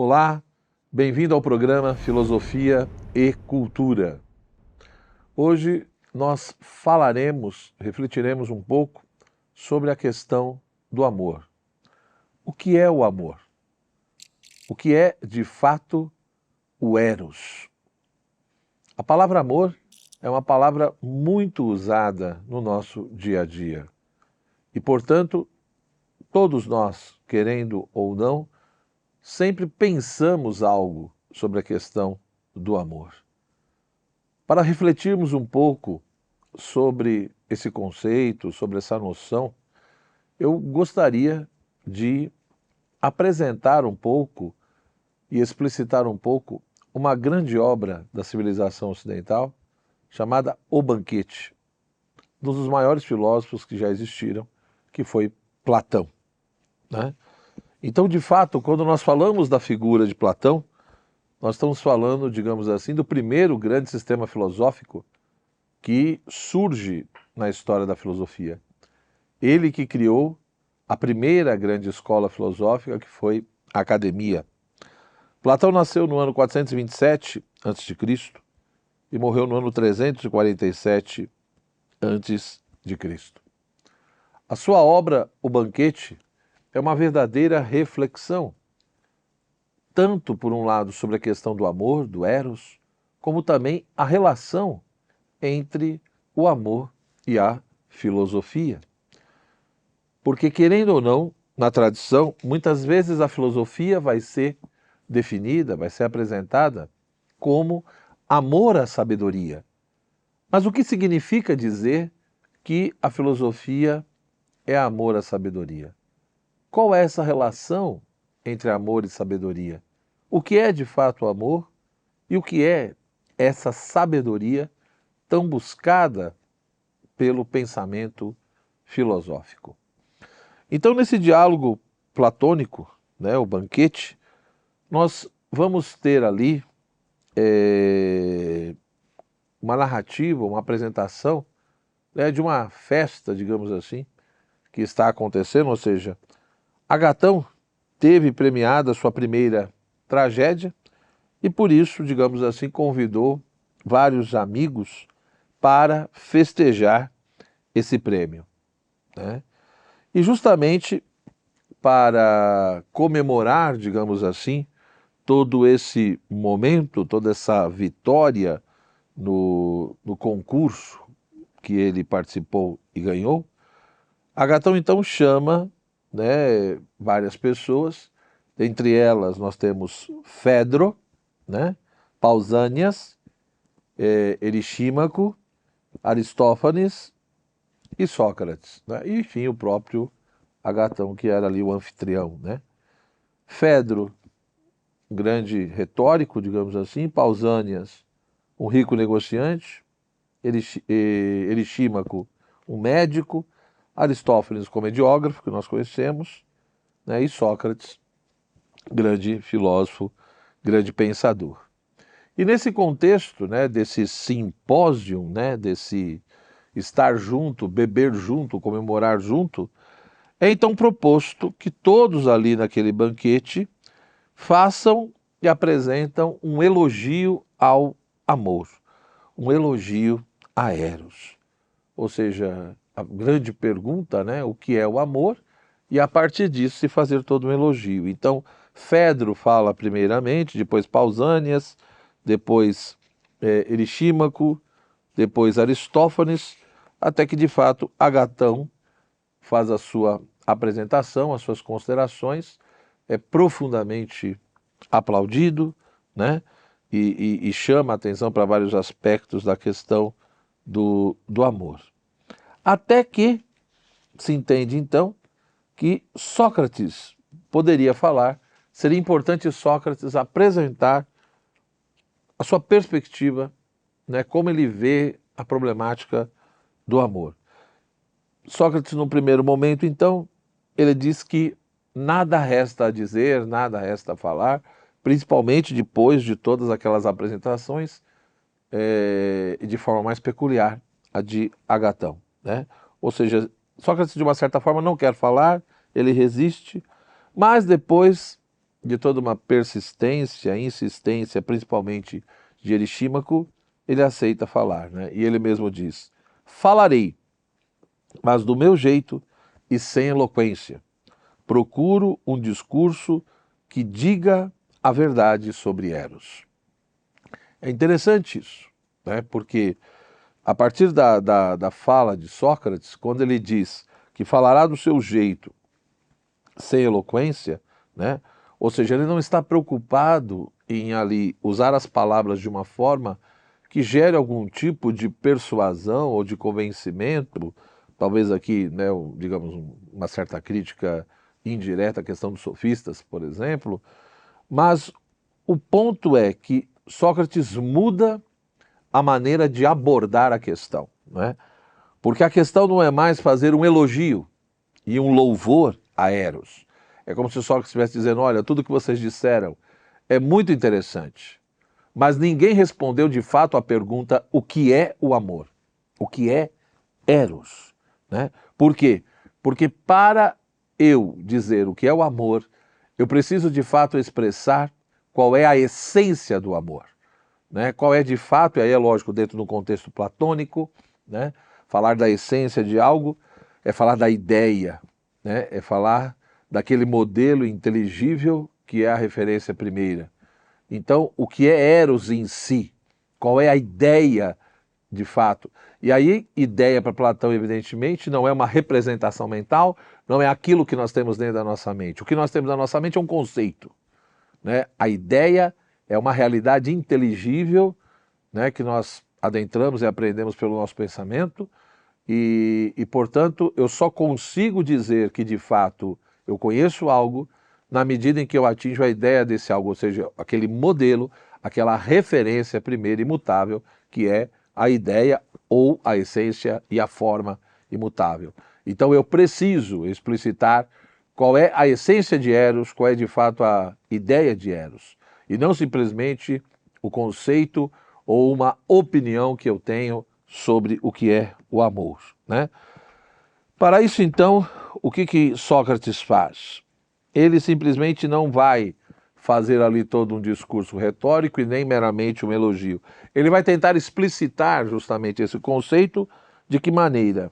Olá, bem-vindo ao programa Filosofia e Cultura. Hoje nós refletiremos um pouco sobre a questão do amor. O que é o amor? O que é, de fato, o eros? A palavra amor é uma palavra muito usada no nosso dia a dia. E, portanto, todos nós, querendo ou não, sempre pensamos algo sobre a questão do amor. Para refletirmos um pouco sobre esse conceito, sobre essa noção, eu gostaria de apresentar um pouco e explicitar um pouco uma grande obra da civilização ocidental chamada O Banquete, um dos maiores filósofos que já existiram, que foi Platão, né? Então, de fato, quando nós falamos da figura de Platão, nós estamos falando, digamos assim, do primeiro grande sistema filosófico que surge na história da filosofia. Ele que criou a primeira grande escola filosófica, que foi a academia. Platão nasceu no ano 427 a.C. e morreu no ano 347 a.C. A sua obra, O Banquete, é uma verdadeira reflexão, tanto por um lado sobre a questão do amor, do eros, como também a relação entre o amor e a filosofia. Porque, querendo ou não, na tradição, muitas vezes a filosofia vai ser definida, vai ser apresentada como amor à sabedoria. Mas o que significa dizer que a filosofia é amor à sabedoria? Qual é essa relação entre amor e sabedoria? O que é de fato o amor e o que é essa sabedoria tão buscada pelo pensamento filosófico? Então, nesse diálogo platônico, né, o banquete, nós vamos ter ali uma narrativa, uma apresentação, né, de uma festa, digamos assim, que está acontecendo, ou seja, Agatão teve premiada a sua primeira tragédia e por isso, digamos assim, convidou vários amigos para festejar esse prêmio, né? E justamente para comemorar, digamos assim, todo esse momento, toda essa vitória no concurso que ele participou e ganhou, Agatão então chama, né, várias pessoas, entre elas nós temos Fedro, né, Pausânias, Erisímaco, Aristófanes e Sócrates, né, e enfim o próprio Agatão, que era ali o anfitrião, né. Fedro, um grande retórico, digamos assim, Pausânias, um rico negociante, Erisímaco, um médico, Aristófanes, comediógrafo, que nós conhecemos, né, e Sócrates, grande filósofo, grande pensador. E nesse contexto, né, desse simpósio, né, desse estar junto, beber junto, comemorar junto, é então proposto que todos ali naquele banquete façam e apresentam um elogio ao amor, um elogio a Eros. Ou seja, a grande pergunta, né, o que é o amor, e a partir disso se fazer todo um elogio. Então, Fedro fala primeiramente, depois Pausânias, depois Erisímaco, depois Aristófanes, até que de fato Agatão faz a sua apresentação, as suas considerações, é profundamente aplaudido, né? E chama a atenção para vários aspectos da questão do amor. Até que se entende, então, que Sócrates poderia falar, seria importante Sócrates apresentar a sua perspectiva, né, como ele vê a problemática do amor. Sócrates, no primeiro momento, então, ele diz que nada resta a dizer, nada resta a falar, principalmente depois de todas aquelas apresentações, de forma mais peculiar, a de Agatão, né? Ou seja, Sócrates, de uma certa forma, não quer falar, ele resiste, mas depois de toda uma persistência, insistência, principalmente de Erisímaco, ele aceita falar, né? E ele mesmo diz: falarei, mas do meu jeito e sem eloquência. Procuro um discurso que diga a verdade sobre Eros. É interessante isso, né? Porque a partir da fala de Sócrates, quando ele diz que falará do seu jeito sem eloquência, né? Ou seja, ele não está preocupado em ali usar as palavras de uma forma que gere algum tipo de persuasão ou de convencimento, talvez aqui, né, digamos, uma certa crítica indireta à questão dos sofistas, por exemplo, mas o ponto é que Sócrates muda a maneira de abordar a questão, né? Porque a questão não é mais fazer um elogio e um louvor a Eros. É como se Sócrates estivesse dizendo: olha, tudo que vocês disseram é muito interessante, mas ninguém respondeu de fato à pergunta: o que é o amor? O que é Eros? Né? Por quê? Porque para eu dizer o que é o amor, eu preciso de fato expressar qual é a essência do amor. Né? Qual é de fato, e aí é lógico, dentro do contexto platônico, né? Falar da essência de algo é falar da ideia, né? É falar daquele modelo inteligível que é a referência primeira. Então, o que é Eros em si? Qual é a ideia de fato? E aí, ideia para Platão, evidentemente, não é uma representação mental, não é aquilo que nós temos dentro da nossa mente. O que nós temos na nossa mente é um conceito, né? A ideia é uma realidade inteligível, né, que nós adentramos e aprendemos pelo nosso pensamento, portanto, eu só consigo dizer que, de fato, eu conheço algo na medida em que eu atinjo a ideia desse algo, ou seja, aquele modelo, aquela referência primeira imutável, que é a ideia ou a essência e a forma imutável. Então eu preciso explicitar qual é a essência de Eros, qual é de fato a ideia de Eros, e não simplesmente o conceito ou uma opinião que eu tenho sobre o que é o amor, né? Para isso, então, o que Sócrates faz? Ele simplesmente não vai fazer ali todo um discurso retórico e nem meramente um elogio. Ele vai tentar explicitar justamente esse conceito. De que maneira?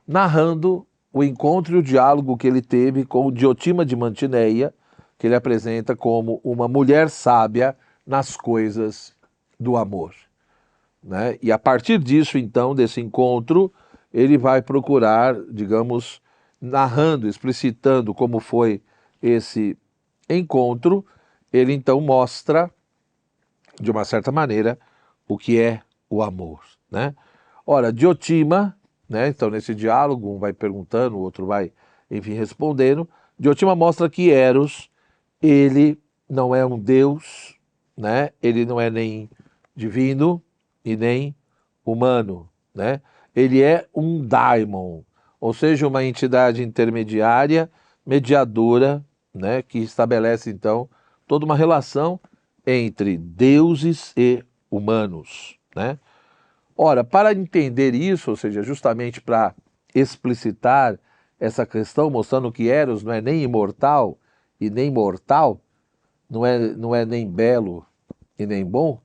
Narrando o encontro e o diálogo que ele teve com Diotima de Mantineia, que ele apresenta como uma mulher sábia nas coisas do amor, né? E a partir disso, então, desse encontro, ele vai procurar, digamos, narrando, explicitando como foi esse encontro, ele então mostra, de uma certa maneira, o que é o amor, né? Ora, Diotima, né? Então, nesse diálogo, um vai perguntando, o outro vai, enfim, respondendo. Diotima mostra que Eros, ele não é um deus, né? Ele não é nem divino e nem humano, né? Ele é um daimon, ou seja, uma entidade intermediária, mediadora, né? Que estabelece, então, toda uma relação entre deuses e humanos, né? Ora, para entender isso, ou seja, justamente para explicitar essa questão, mostrando que Eros não é nem imortal e nem mortal, não é nem belo e nem bom,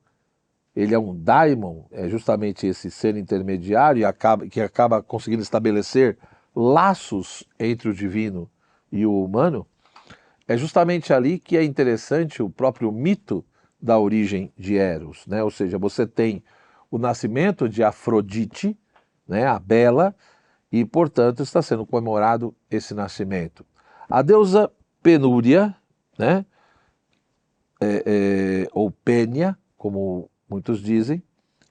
ele é um daimon, é justamente esse ser intermediário que acaba conseguindo estabelecer laços entre o divino e o humano. É justamente ali que é interessante o próprio mito da origem de Eros, né? Ou seja, você tem o nascimento de Afrodite, né, a Bela, e, portanto, está sendo comemorado esse nascimento. A deusa Penúria, né, ou Pênia, como muitos dizem,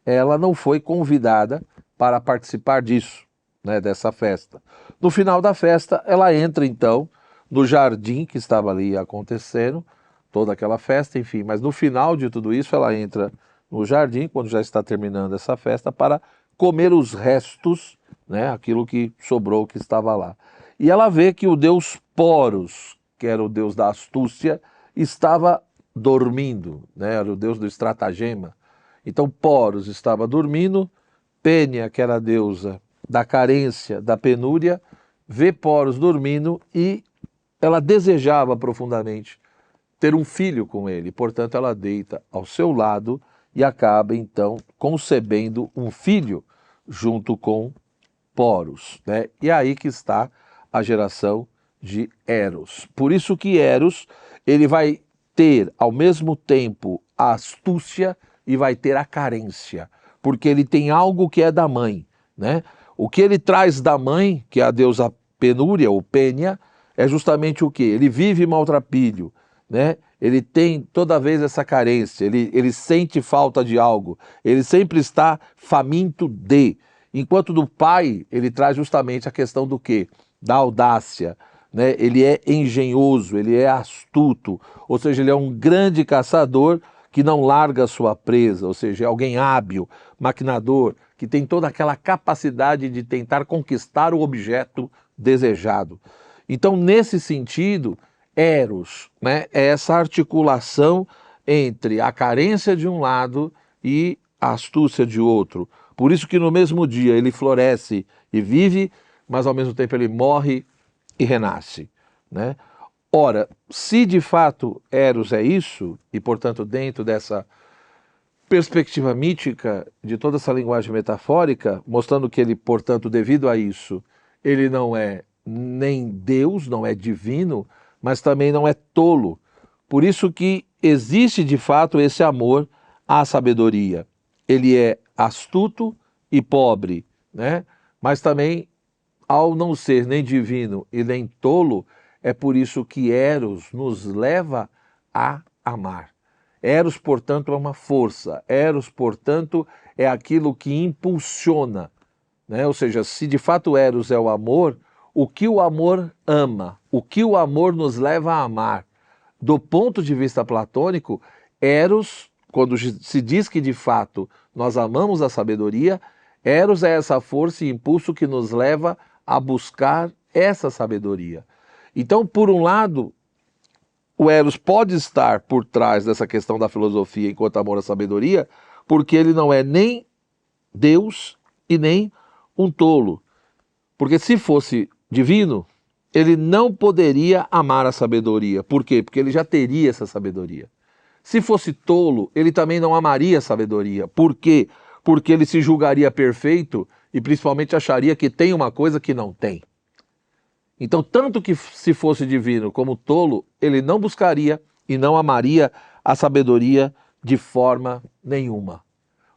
ela não foi convidada para participar disso, né, dessa festa. No final da festa, ela entra, então, no jardim que estava ali acontecendo, toda aquela festa, enfim, mas no final de tudo isso, ela entra no jardim, quando já está terminando essa festa, para comer os restos, né, aquilo que sobrou, que estava lá. E ela vê que o deus Poros, que era o deus da astúcia, estava dormindo, né, era o deus do estratagema. Então Poros estava dormindo, Pênia, que era a deusa da carência, da penúria, vê Poros dormindo e ela desejava profundamente ter um filho com ele. Portanto, ela deita ao seu lado e acaba, então, concebendo um filho junto com Poros, né? E é aí que está a geração de Eros. Por isso que Eros, ele vai ter ao mesmo tempo a astúcia e vai ter a carência, porque ele tem algo que é da mãe, né? O que ele traz da mãe, que é a deusa Penúria ou Pênia, é justamente o que? Ele vive maltrapilho, né? Ele tem toda vez essa carência, ele sente falta de algo, ele sempre está faminto de. Enquanto do pai, ele traz justamente a questão do quê? Da audácia, né? Ele é engenhoso, ele é astuto, ou seja, ele é um grande caçador que não larga a sua presa, ou seja, é alguém hábil, maquinador, que tem toda aquela capacidade de tentar conquistar o objeto desejado. Então, nesse sentido, Eros, né, é essa articulação entre a carência de um lado e a astúcia de outro. Por isso que no mesmo dia ele floresce e vive, mas ao mesmo tempo ele morre e renasce, né? Ora, se de fato Eros é isso, e portanto dentro dessa perspectiva mítica de toda essa linguagem metafórica, mostrando que ele, portanto, devido a isso, ele não é nem Deus, não é divino, mas também não é tolo. Por isso que existe de fato esse amor à sabedoria. Ele é astuto e pobre, né? Mas também, ao não ser nem divino e nem tolo, é por isso que Eros nos leva a amar. Eros, portanto, é uma força. Eros, portanto, é aquilo que impulsiona, né? Ou seja, se de fato Eros é o amor, o que o amor ama, o que o amor nos leva a amar. Do ponto de vista platônico, Eros, quando se diz que de fato nós amamos a sabedoria, Eros é essa força e impulso que nos leva a buscar essa sabedoria. Então, por um lado, o Eros pode estar por trás dessa questão da filosofia enquanto amor à sabedoria, porque ele não é nem Deus e nem um tolo. Porque se fosse divino, ele não poderia amar a sabedoria. Por quê? Porque ele já teria essa sabedoria. Se fosse tolo, ele também não amaria a sabedoria. Por quê? Porque ele se julgaria perfeito e principalmente acharia que tem uma coisa que não tem. Então, tanto que se fosse divino como tolo, ele não buscaria e não amaria a sabedoria de forma nenhuma.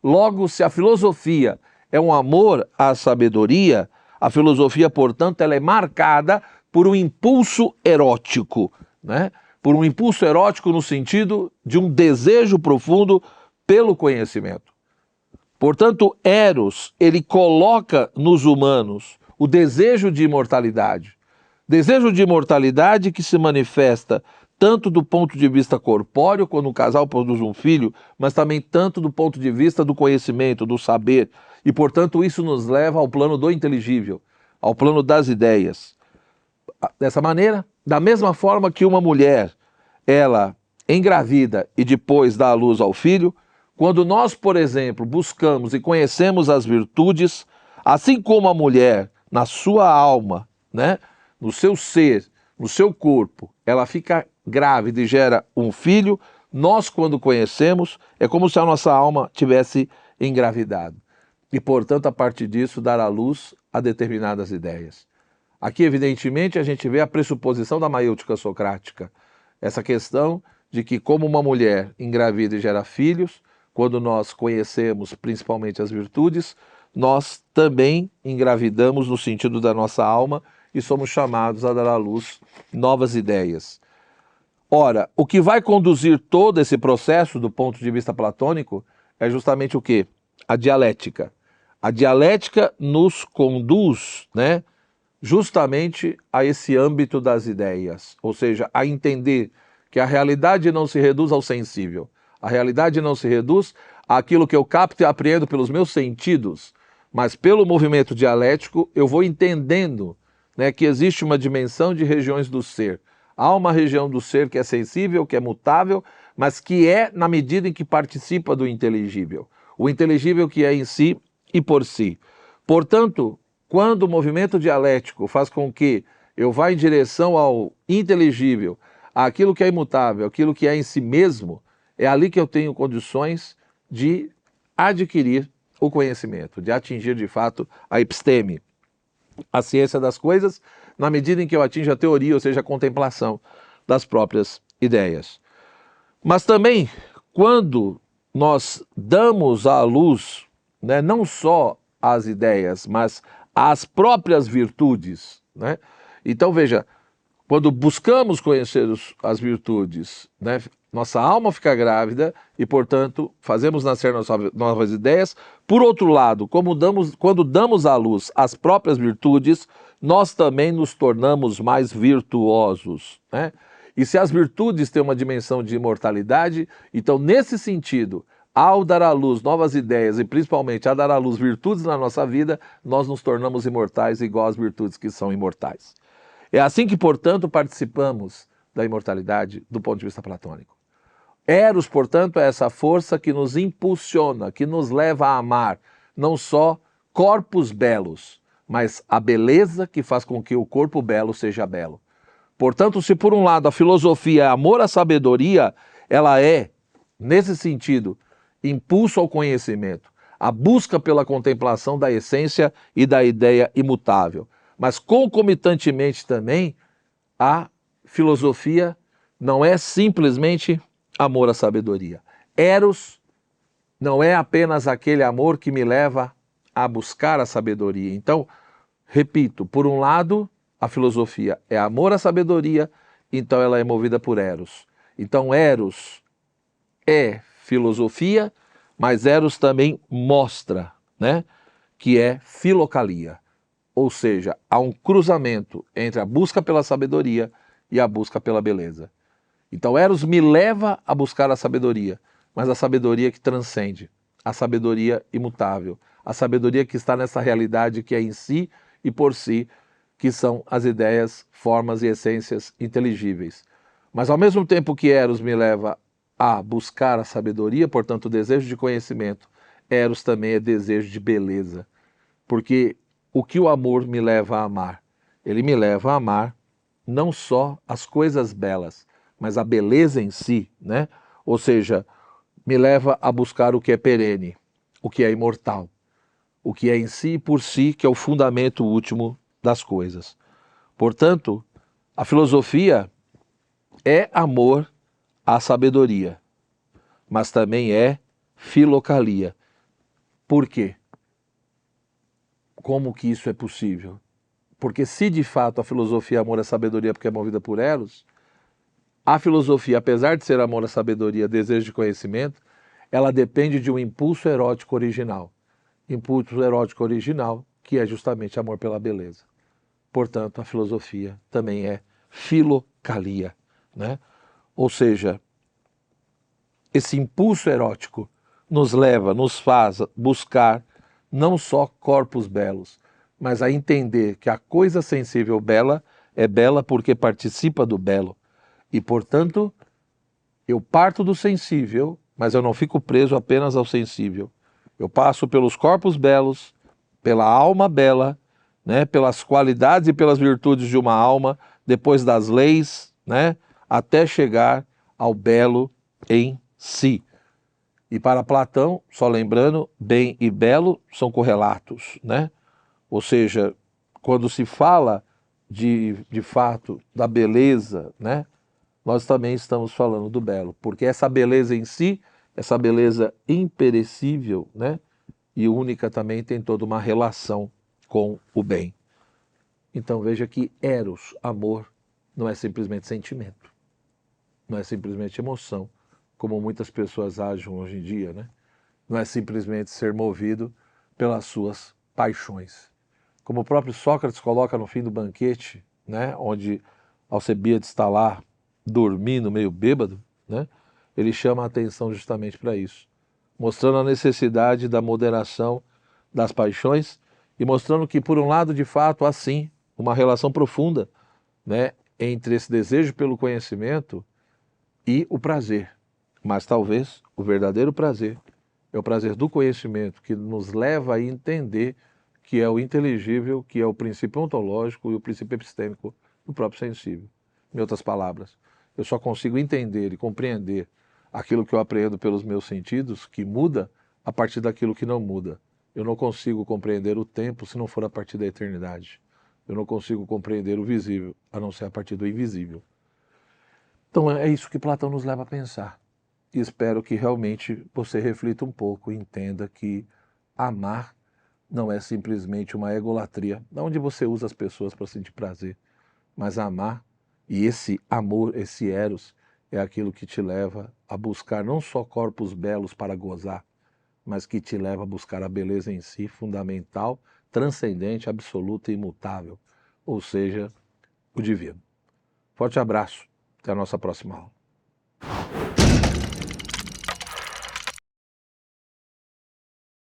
Logo, se a filosofia é um amor à sabedoria, a filosofia, portanto, ela é marcada por um impulso erótico, né? Por um impulso erótico no sentido de um desejo profundo pelo conhecimento. Portanto, Eros, ele coloca nos humanos o desejo de imortalidade. Desejo de imortalidade que se manifesta tanto do ponto de vista corpóreo, quando um casal produz um filho, mas também tanto do ponto de vista do conhecimento, do saber. E, portanto, isso nos leva ao plano do inteligível, ao plano das ideias. Dessa maneira, da mesma forma que uma mulher, ela engravida e depois dá à luz ao filho, quando nós, por exemplo, buscamos e conhecemos as virtudes, assim como a mulher, na sua alma, né, no seu ser, no seu corpo, ela fica grávida e gera um filho, nós, quando conhecemos, é como se a nossa alma tivesse engravidado. E, portanto, a partir disso, dar à luz a determinadas ideias. Aqui, evidentemente, a gente vê a pressuposição da maiêutica socrática. Essa questão de que, como uma mulher engravida e gera filhos, quando nós conhecemos principalmente as virtudes, nós também engravidamos no sentido da nossa alma e somos chamados a dar à luz novas ideias. Ora, o que vai conduzir todo esse processo do ponto de vista platônico é justamente o quê? A dialética. A dialética nos conduz, né, justamente a esse âmbito das ideias, ou seja, a entender que a realidade não se reduz ao sensível. A realidade não se reduz àquilo que eu capto e apreendo pelos meus sentidos, mas pelo movimento dialético eu vou entendendo, né, que existe uma dimensão de regiões do ser. Há uma região do ser que é sensível, que é mutável, mas que é na medida em que participa do inteligível. O inteligível que é em si e por si. Portanto, quando o movimento dialético faz com que eu vá em direção ao inteligível, aquilo que é imutável, aquilo que é em si mesmo, é ali que eu tenho condições de adquirir o conhecimento, de atingir de fato a episteme, a ciência das coisas, na medida em que eu atinjo a teoria, ou seja, a contemplação das próprias ideias. Mas também, quando nós damos à luz, né, não só as ideias, mas as próprias virtudes, né? Então, veja, quando buscamos conhecer as virtudes, né, nossa alma fica grávida e, portanto, fazemos nascer novas ideias. Por outro lado, quando damos à luz as próprias virtudes, nós também nos tornamos mais virtuosos, né? E se as virtudes têm uma dimensão de imortalidade, então, nesse sentido, ao dar à luz novas ideias e principalmente a dar à luz virtudes na nossa vida, nós nos tornamos imortais igual às virtudes que são imortais. É assim que, portanto, participamos da imortalidade do ponto de vista platônico. Eros, portanto, é essa força que nos impulsiona, que nos leva a amar não só corpos belos, mas a beleza que faz com que o corpo belo seja belo. Portanto, se por um lado a filosofia é amor à sabedoria, ela é, nesse sentido, impulso ao conhecimento, a busca pela contemplação da essência e da ideia imutável. Mas concomitantemente também, a filosofia não é simplesmente amor à sabedoria. Eros não é apenas aquele amor que me leva a buscar a sabedoria. Então, repito, por um lado, a filosofia é amor à sabedoria, então ela é movida por Eros. Então, Eros é filosofia, mas Eros também mostra, né, que é filocalia. Ou seja, há um cruzamento entre a busca pela sabedoria e a busca pela beleza. Então, Eros me leva a buscar a sabedoria, mas a sabedoria que transcende, a sabedoria imutável, a sabedoria que está nessa realidade que é em si e por si, que são as ideias, formas e essências inteligíveis. Mas ao mesmo tempo que Eros me leva a buscar a sabedoria, portanto o desejo de conhecimento, Eros também é desejo de beleza. Porque o que o amor me leva a amar? Ele me leva a amar não só as coisas belas, mas a beleza em si, né? Ou seja, me leva a buscar o que é perene, o que é imortal, o que é em si e por si, que é o fundamento último das coisas. Portanto, a filosofia é amor à sabedoria, mas também é filocalia. Por quê? Como que isso é possível? Porque se de fato a filosofia é amor à sabedoria porque é movida por Eros, a filosofia, apesar de ser amor à sabedoria, desejo de conhecimento, ela depende de um impulso erótico original. Impulso erótico original, que é justamente amor pela beleza. Portanto, a filosofia também é filocalia, né? Ou seja, esse impulso erótico nos leva, nos faz buscar não só corpos belos, mas a entender que a coisa sensível bela é bela porque participa do belo. E, portanto, eu parto do sensível, mas eu não fico preso apenas ao sensível. Eu passo pelos corpos belos, pela alma bela, né, pelas qualidades e pelas virtudes de uma alma, depois das leis, né, até chegar ao belo em si. E para Platão, só lembrando, bem e belo são correlatos, né? Ou seja, quando se fala de fato da beleza, né, nós também estamos falando do belo, porque essa beleza em si, essa beleza imperecível, né, e única também tem toda uma relação com o bem. Então veja que eros, amor, não é simplesmente sentimento, não é simplesmente emoção, como muitas pessoas agem hoje em dia, né? Não é simplesmente ser movido pelas suas paixões. Como o próprio Sócrates coloca no fim do banquete, né, onde Alcebiades está lá dormindo, meio bêbado, né, ele chama a atenção justamente para isso, mostrando a necessidade da moderação das paixões e mostrando que, por um lado, de fato, há sim uma relação profunda, né, entre esse desejo pelo conhecimento e o prazer. Mas talvez o verdadeiro prazer é o prazer do conhecimento, que nos leva a entender que é o inteligível, que é o princípio ontológico e o princípio epistêmico do próprio sensível. Em outras palavras, eu só consigo entender e compreender aquilo que eu apreendo pelos meus sentidos, que muda, a partir daquilo que não muda. Eu não consigo compreender o tempo se não for a partir da eternidade. Eu não consigo compreender o visível, a não ser a partir do invisível. Então é isso que Platão nos leva a pensar. E espero que realmente você reflita um pouco e entenda que amar não é simplesmente uma egolatria, onde você usa as pessoas para sentir prazer, mas amar, e esse amor, esse eros, é aquilo que te leva a buscar não só corpos belos para gozar, mas que te leva a buscar a beleza em si, fundamental, transcendente, absoluta e imutável, ou seja, o divino. Forte abraço, até a nossa próxima aula.